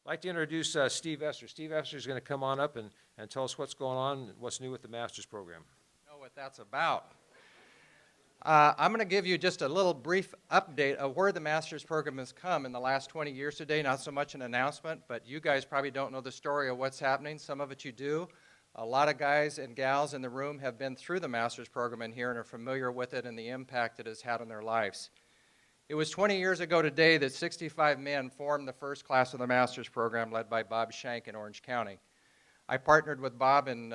I'd like to introduce Steve Esser. Steve Esser is going to come on up and tell us what's going on and what's new with the master's program. Know what that's about. I'm going to give you just a little brief update of where the master's program has come in the last 20 years today. Not so much an announcement, but you guys probably don't know the story of what's happening. Some of it you do. A lot of guys and gals in the room have been through the master's program in here and are familiar with it and the impact it has had on their lives. It was 20 years ago today that 65 men formed the first class of the master's program led by Bob Shank in Orange County. I partnered with Bob in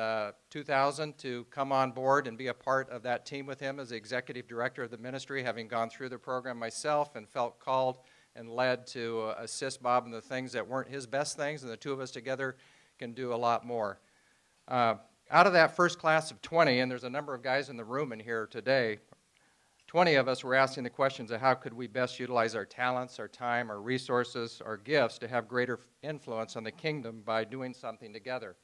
2000 to come on board and be a part of that team with him as the executive director of the ministry, having gone through the program myself and felt called and led to assist Bob in the things that weren't his best things, and the two of us together can do a lot more. Out of that first class of 20, and there's a number of guys in the room in here today, 20 of us were asking the questions of how could we best utilize our talents, our time, our resources, our gifts to have greater influence on the kingdom by doing something together.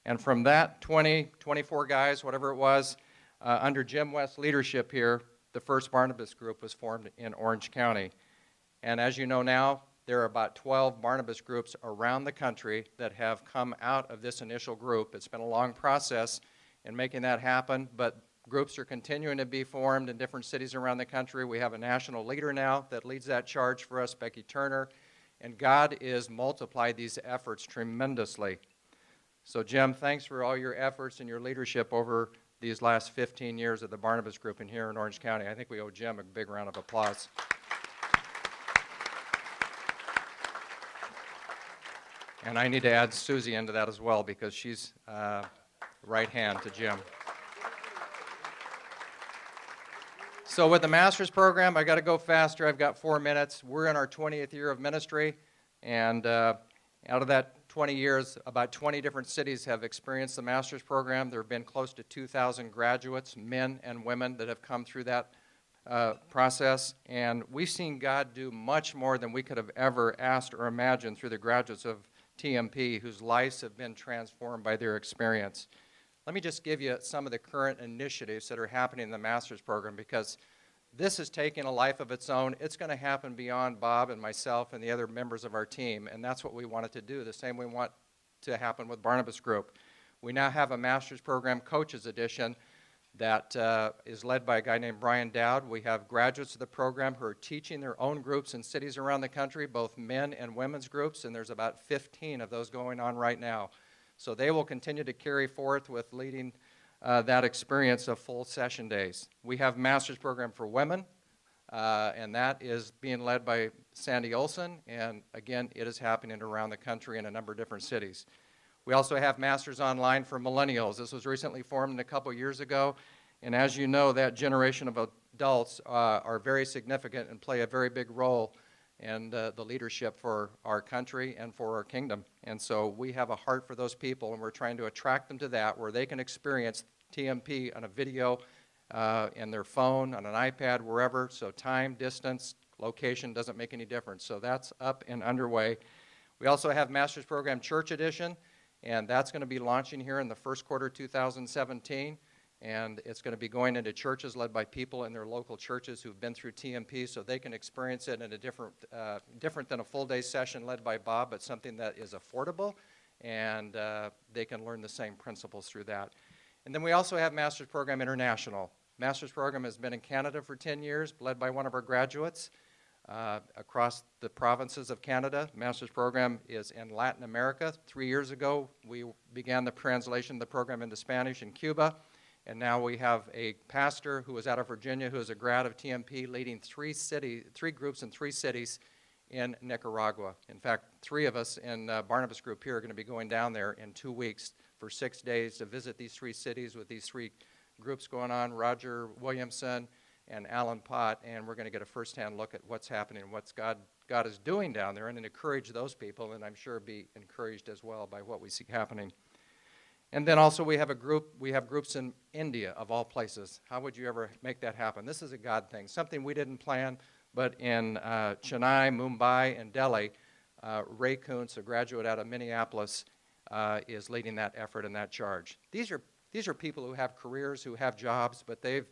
And from that 24 guys, whatever it was, under Jim West's leadership here, the first Barnabas group was formed in Orange County. And as you know now, there are about 12 Barnabas groups around the country that have come out of this initial group. It's been a long process in making that happen, but groups are continuing to be formed in different cities around the country. We have a national leader now that leads that charge for us, Becky Turner, and God is multiplied these efforts tremendously. So Jim, thanks for all your efforts and your leadership over these last 15 years of the Barnabas Group in here in Orange County. I think we owe Jim a big round of applause. And I need to add Susie into that as well because she's right hand to Jim. So with the master's program, I got to go faster. I've got 4 minutes. We're in our 20th year of ministry, and out of that 20 years, about 20 different cities have experienced the master's program. There have been close to 2,000 graduates, men and women, that have come through that process, and we've seen God do much more than we could have ever asked or imagined through the graduates of TMP whose lives have been transformed by their experience. Let me just give you some of the current initiatives that are happening in the master's program because this is taking a life of its own. It's going to happen beyond Bob and myself and the other members of our team, and that's what we wanted to do, the same we want to happen with Barnabas Group. We now have a master's program coaches edition that is led by a guy named Brian Dowd. We have graduates of the program who are teaching their own groups in cities around the country, both men and women's groups, and there's about 15 of those going on right now. So they will continue to carry forth with leading that experience of full session days. We have a master's program for women, and that is being led by Sandy Olson, and again, it is happening around the country in a number of different cities. We also have Masters Online for millennials. This was recently formed a couple years ago, and as you know, that generation of adults are very significant and play a very big role in the leadership for our country and for our kingdom. And so we have a heart for those people, and we're trying to attract them to that where they can experience TMP on a video, in their phone, on an iPad, wherever. So time, distance, location doesn't make any difference. So that's up and underway. We also have Master's Program Church Edition, and that's going to be launching here in the first quarter 2017. And it's going to be going into churches led by people in their local churches who've been through TMP so they can experience it in a different than a full-day session led by Bob, but something that is affordable, and they can learn the same principles through that. And then we also have Master's Program International. Master's Program has been in Canada for 10 years, led by one of our graduates across the provinces of Canada. Master's Program is in Latin America. 3 years ago, we began the translation of the program into Spanish in Cuba. And now we have a pastor who is out of Virginia who is a grad of TMP leading 3 groups in 3 cities in Nicaragua. In fact, 3 of us in Barnabas Group here are going to be going down there in 2 weeks for 6 days to visit these 3 cities with these 3 groups going on, Roger Williamson and Alan Pott, and we're going to get a firsthand look at what's happening and what God is doing down there and encourage those people, and I'm sure be encouraged as well by what we see happening. And then also we have groups in India, of all places. How would you ever make that happen? This is a God thing, something we didn't plan, but in Chennai, Mumbai, and Delhi, Ray Kuntz, a graduate out of Minneapolis, is leading that effort and that charge. These are people who have careers, who have jobs, but they've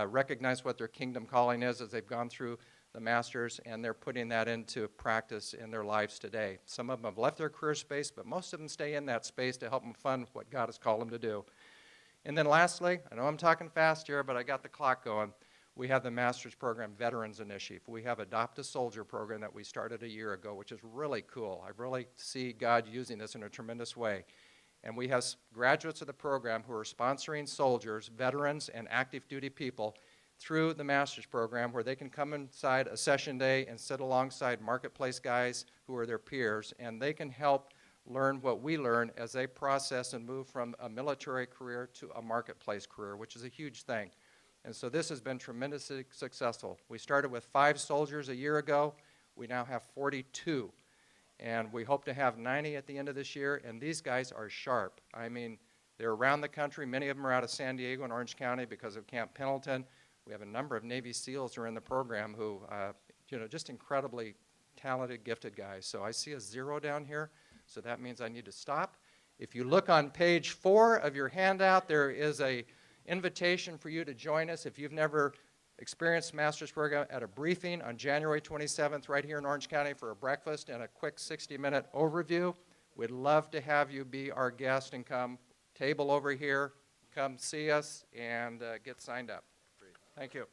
recognized what their kingdom calling is as they've gone through the Masters, and they're putting that into practice in their lives today. Some of them have left their career space, but most of them stay in that space to help them fund what God has called them to do. And then lastly, I know I'm talking fast here, but I got the clock going. We have the Master's Program Veterans Initiative. We have Adopt a Soldier program that we started a year ago, which is really cool. I really see God using this in a tremendous way. And we have graduates of the program who are sponsoring soldiers, veterans, and active duty people through the Master's Program, where they can come inside a session day and sit alongside marketplace guys who are their peers, and they can help learn what we learn as they process and move from a military career to a marketplace career, which is a huge thing. And so this has been tremendously successful. We started with 5 soldiers a year ago. We now have 42. And we hope to have 90 at the end of this year, and these guys are sharp. I mean, they're around the country. Many of them are out of San Diego and Orange County because of Camp Pendleton. We have a number of Navy SEALs who are in the program who, just incredibly talented, gifted guys. So I see a 0 down here, so that means I need to stop. If you look on page 4 of your handout, there is an invitation for you to join us. If you've never experienced Master's Program, at a briefing on January 27th right here in Orange County for a breakfast and a quick 60-minute overview. We'd love to have you be our guest and come table over here, come see us, and get signed up. Thank you.